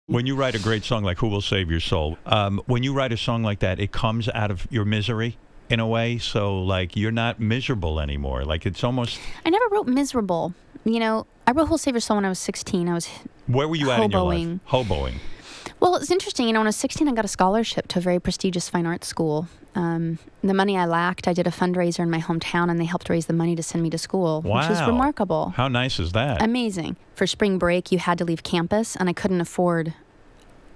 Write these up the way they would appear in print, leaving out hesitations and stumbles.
When you write a great song like Who Will Save Your Soul, when you write a song like that, it comes out of your misery in a way. So, like, you're not miserable anymore. Like, it's almost... I never wrote miserable. You know, I wrote Who Will Save Your Soul when I was 16. I was Where were you at in your life? Hoboing. Well, it's interesting. You know, when I was 16, I got a scholarship to a very prestigious fine arts school. The money I lacked, I did a fundraiser in my hometown, and they helped raise the money to send me to school, which is remarkable. How nice is that? Amazing. For spring break, you had to leave campus, and I couldn't afford...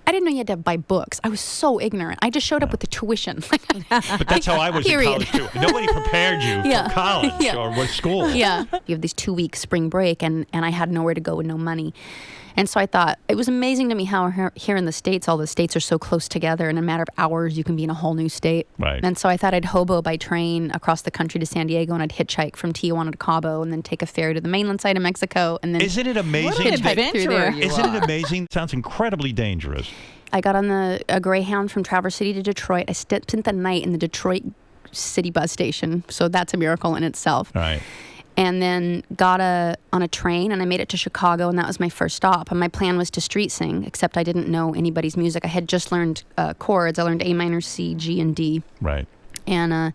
I didn't know you had to buy books. I was so ignorant. I just showed up with the tuition. But that's how I was in college, too. Nobody prepared you for college or what school. Yeah. You have these 2-week spring break, and I had nowhere to go with no money. And so I thought, it was amazing to me how here in the States, all the states are so close together. In a matter of hours, you can be in a whole new state. Right. And so I thought I'd hobo by train across the country to San Diego, and I'd hitchhike from Tijuana to Cabo, and then take a ferry to the mainland side of Mexico. And then Isn't it amazing? What an adventurer you Isn't are. it amazing? It sounds incredibly dangerous. I got on a Greyhound from Traverse City to Detroit. I spent the night in the Detroit City bus station, so that's a miracle in itself. Right. And then got on a train, and I made it to Chicago, and that was my first stop. And my plan was to street sing, except I didn't know anybody's music. I had just learned chords. I learned A minor, C, G, and D. Right. And I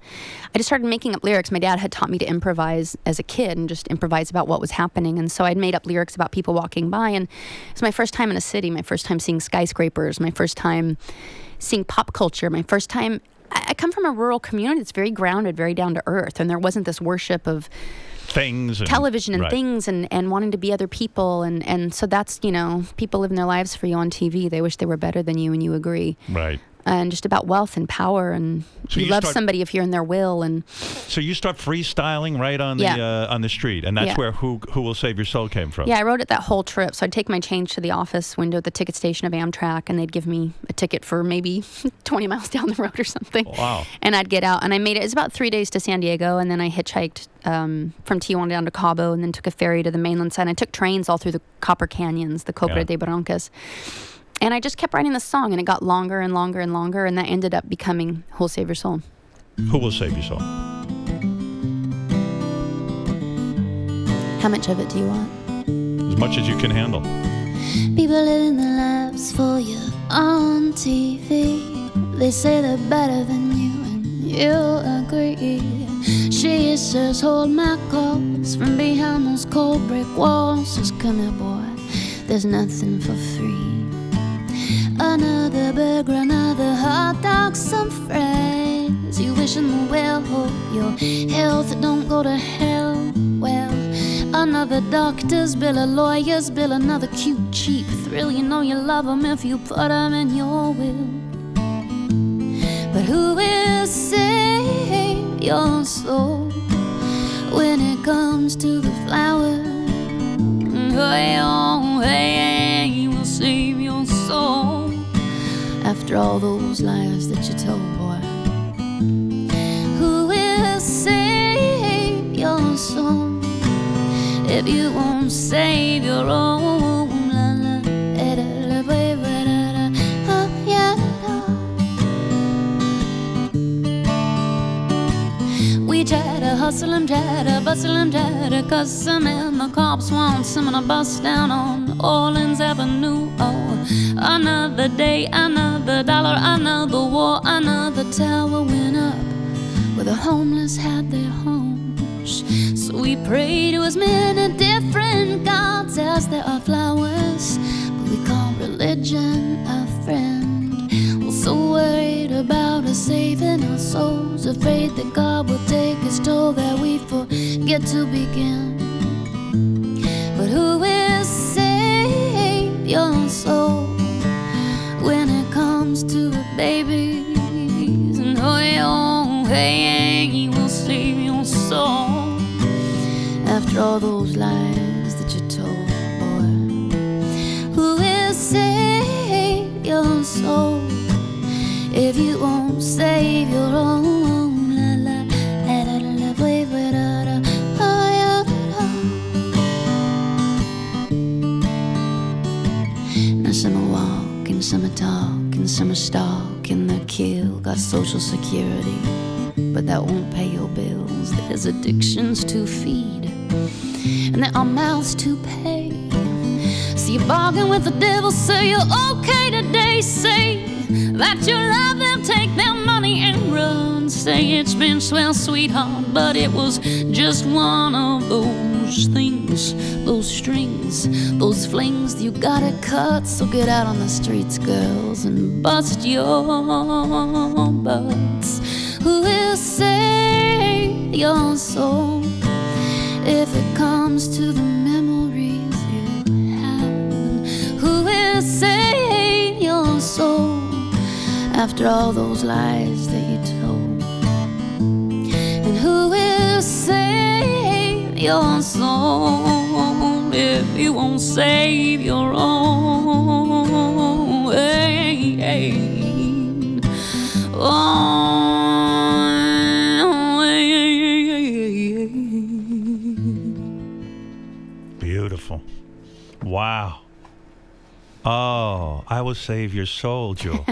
just started making up lyrics. My dad had taught me to improvise as a kid and just improvise about what was happening. And so I'd made up lyrics about people walking by. And it was my first time in a city, my first time seeing skyscrapers, my first time seeing pop culture, my first time... I come from a rural community that's very grounded, very down to earth. And there wasn't this worship of... things and, television and things and wanting to be other people and so that's, you know, people living their lives for you on TV. They wish they were better than you, and you agree. Right. And just about wealth and power, and so you love somebody if you're in their will. And so you start freestyling right on the street, and that's where Who Will Save Your Soul came from. Yeah, I wrote it that whole trip. So I'd take my change to the office window at the ticket station of Amtrak, and they'd give me a ticket for maybe 20 miles down the road or something. Wow. And I'd get out, and I made it. It was about 3 days to San Diego, and then I hitchhiked from Tijuana down to Cabo, and then took a ferry to the mainland side. And I took trains all through the Copper Canyons, the Copra de Barrancas. And I just kept writing the song, and it got longer and longer and longer, and that ended up becoming Who Will Save Your Soul. Who Will Save Your Soul? How much of it do you want? As much as you can handle. People living their lives for you on TV. They say they're better than you, and you agree. She says, hold my calls from behind those cold brick walls. Says, come here, boy, there's nothing for free. Another burger, another hot dog, some fries. You wishing the well, hope your health don't go to hell. Well, another doctor's bill, a lawyer's bill, another cute, cheap thrill. You know you love them if you put them in your will. But who will save your soul when it comes to the flower? Oh, hey, he will save your soul. After all those lies that you told, boy, who will save your soul if you won't save your own? We try to hustle and try to bustle and try to cuss him, and the cops want some, and a bus down on Orleans Avenue. Oh, another day, another dollar, another war, another tower went up where the homeless had their homes. So we pray to as many different gods as there are flowers, but we call religion a friend. We're so worried about us saving our souls, afraid that God will take his toll, that we forget to begin. But who will save your soul when it comes to the babies? And oh, hey, he will save your soul after all those lies that you told, boy. Who will save your soul if you won't save your own? Now some are walking, some are talking, some are stalking, they kill, got social security, but that won't pay your bills. There's addictions to feed, and there are mouths to pay. See you bargain with the devil, say you're okay today. Say that you love them, take their money and run. Say it's been swell, sweetheart, but it was just one of those things, those strings, those flings you gotta cut. So get out on the streets, girls, and bust your butts. Who will save your soul if it comes to the memories you have? Who will save your soul after all those lies that you told? And who will save your soul if you won't save your own? Hey, hey. Beautiful. Wow. Oh, I will save your soul, Jewel.